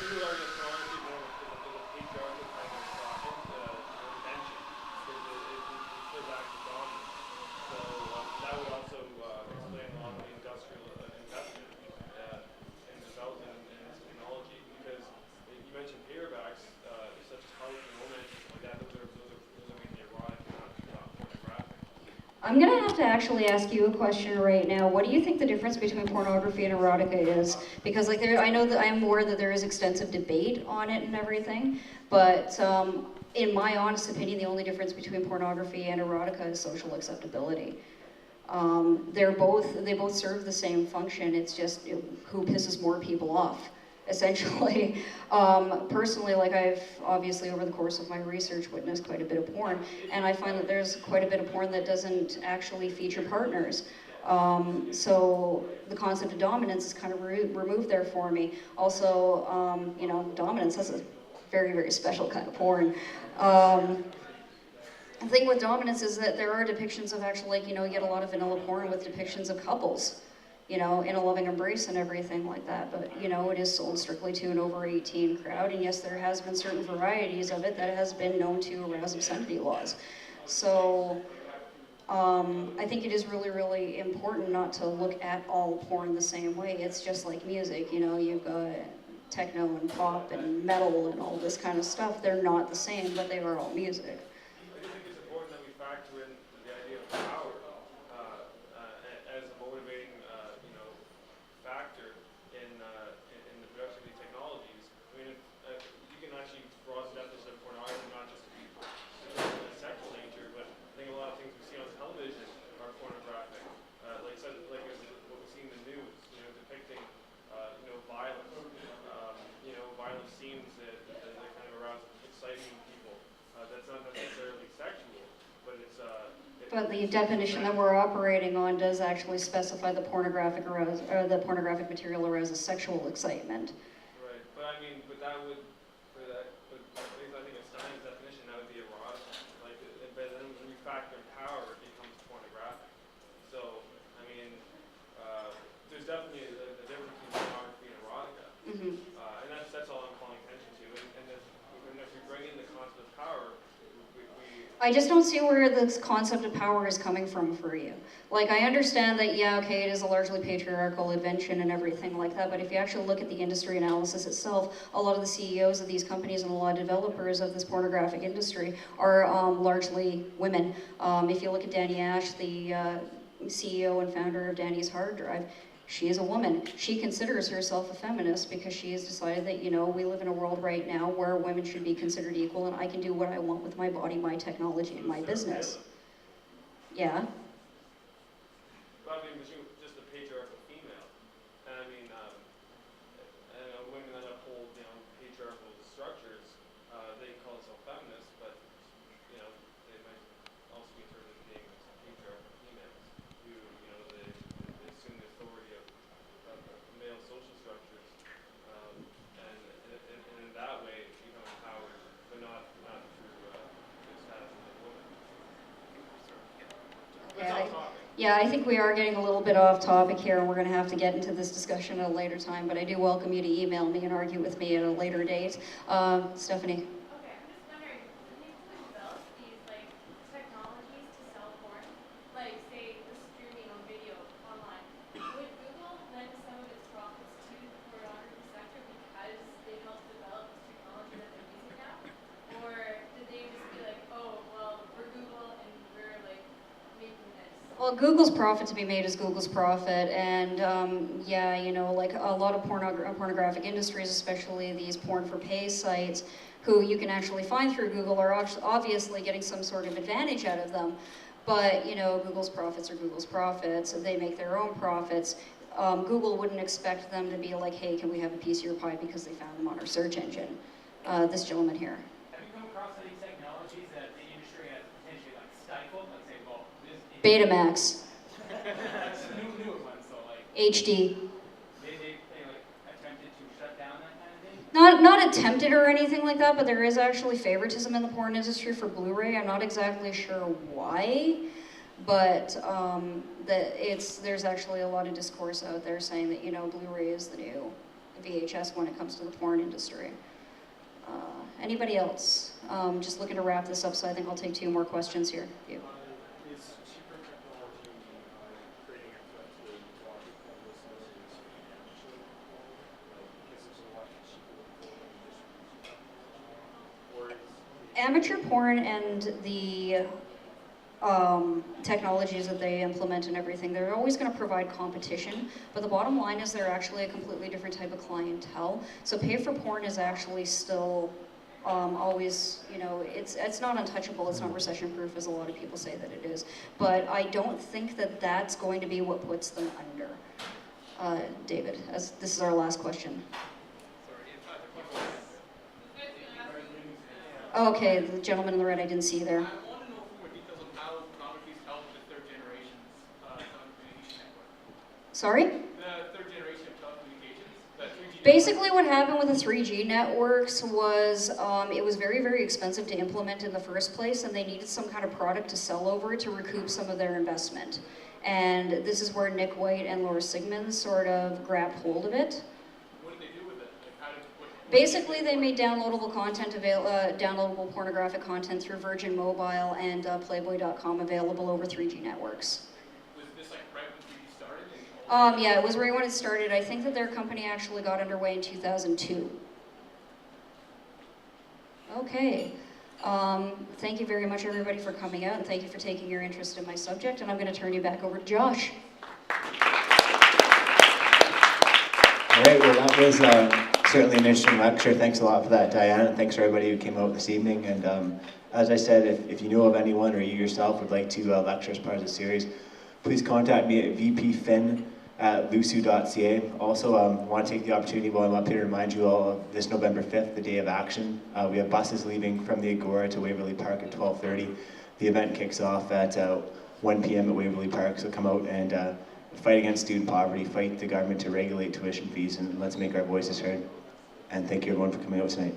Google are just honestly more of a patriarchal kind of invention because it still back to dominance. So that would also explain a lot of the industrial investment in development in this technology. Because you mentioned paperbacks, such as Harlequin romance and stuff like that. Those are mainly erotic, not pornographic. I'm gonna have to actually ask you a question right now. What do you think the difference between pornography and erotica is? Because like I know that I'm aware that there is extensive debate on it and everything, but in my honest opinion, the only difference between pornography and erotica is social acceptability. They both serve the same function. It's just who pisses more people off, essentially. Personally, like I've obviously over the course of my research witnessed quite a bit of porn, and I find that there's quite a bit of porn that doesn't actually feature partners. So the concept of dominance is kind of removed there for me. Also, dominance has a very, very special kind of porn. The thing with dominance is that there are depictions of actually, like, you get a lot of vanilla porn with depictions of couples, in a loving embrace and everything like that. But, it is sold strictly to an over 18 crowd. And yes, there has been certain varieties of it that has been known to arouse obscenity laws. So I think it is really, really important not to look at all porn the same way. It's just like music, you've got techno and pop and metal and all this kind of stuff. They're not the same, but they are all music. I do think it's important that we factor in the idea of power as a motivating, factor in the production of these technologies. I mean, you can actually draw the definition of pornography not just to be a sexual nature, but I think a lot of things we see on television are pornographic, like what we see in the news, depicting, violence, violent scenes that kind of arouse exciting people. That's not necessarily sexual, but it's But the definition that we're operating on does actually specify the pornographic material arouses sexual excitement. right. But I mean, but that would, for that, but based I think of Stein's definition, that would be erotic. Like, but then when you factor in power, it becomes pornographic. So, I mean, there's definitely a difference between pornography and erotica, Mm-hmm. and that's all I'm calling attention to. And if we bring in the concept of power, we I just don't see where this concept of power is coming from for you. Like, I understand that, yeah, okay, it is a largely patriarchal invention and everything like that, but if you actually look at the industry analysis itself, a lot of the CEOs of these companies and a lot of developers of this pornographic industry are largely women. If you look at Danny Ash, the CEO and founder of Danny's Hard Drive, she is a woman. She considers herself a feminist because she has decided that, we live in a world right now where women should be considered equal and I can do what I want with my body, my technology, and my business. Yeah. But I mean, just a patriarchal female. And I mean, women that uphold, patriarchal structures, they call themselves feminists, but, they might also be interpreted as being patriarchal females who, they assume the authority of male social structures, and in that way become empowered, but not through the status of a woman. That's Yeah, off topic. yeah, I think we are getting a little bit off topic here, and we're going to have to get into this discussion at a later time, but I do welcome you to email me and argue with me at a later date. Stephanie? Okay, I'm just wondering, when they develop these technologies to sell porn, like say the streaming on video online, would Google lend some of its profits to the pornography sector because they helped develop this technology that they're using now? Or did they just be like, oh, well, we're Google and we're making this? Well, Google's profit to be made is Google's profit, and yeah, like a lot of pornographic industries, especially these porn for pay sites, who you can actually find through Google, are obviously getting some sort of advantage out of them. But, Google's profits are Google's profits, and they make their own profits. Google wouldn't expect them to be like, hey, can we have a piece of your pie because they found them on our search engine. This gentleman here. Have you come across any technologies that the industry has potentially stifled? Let's say, well, this Betamax, newer ones, so HD. they attempted to shut down that kind of thing. Not attempted or anything like that, but there is actually favoritism in the porn industry for Blu-ray. I'm not exactly sure why, but there's actually a lot of discourse out there saying that Blu-ray is the new VHS when it comes to the porn industry. Anybody else? Just looking to wrap this up, so I think I'll take 2 more questions here. You. Is cheaper technology creating a threat to watching homelessness financially? Because it's a lot cheaper or is Amateur porn and the technologies that they implement and everything, they're always going to provide competition, but the bottom line is they're actually a completely different type of clientele. So pay for porn is actually still always, you know, it's not untouchable, it's not recession proof as a lot of people say that it is, but I don't think that that's going to be what puts them under. David, as this is our last question. Okay, the gentleman in the red I didn't see there. I want to know more details on how pornography is helped the third generation telecommunication network. Sorry? The third generation of telecommunications, the 3G Basically what happened with the 3G networks was it was very, very expensive to implement in the first place, and they needed some kind of product to sell over to recoup some of their investment. And this is where Nick White and Laura Sigmund sort of grabbed hold of it. What did they do with it? Like, how did, what Basically, they made downloadable content downloadable pornographic content through Virgin Mobile and Playboy.com available over 3G networks. was this like right when 3G started? And Yeah, it was right when it started. I think that their company actually got underway in 2002. Okay. Thank you very much, everybody, for coming out, and thank you for taking your interest in my subject. And I'm going to turn you back over to Josh. All right, well, that was certainly an interesting lecture. Thanks a lot for that, Diana, and thanks for everybody who came out this evening. And as I said, if you know of anyone or you yourself would like to lecture as part of the series, please contact me at vpfin@lusu.ca. Also, I want to take the opportunity while I'm up here to remind you all of this November 5th, the day of action. We have buses leaving from the Agora to Waverly Park at 12:30. The event kicks off at 1 p.m. at Waverly Park, so come out and fight against student poverty, fight the government to regulate tuition fees, and let's make our voices heard. And thank you everyone for coming out tonight.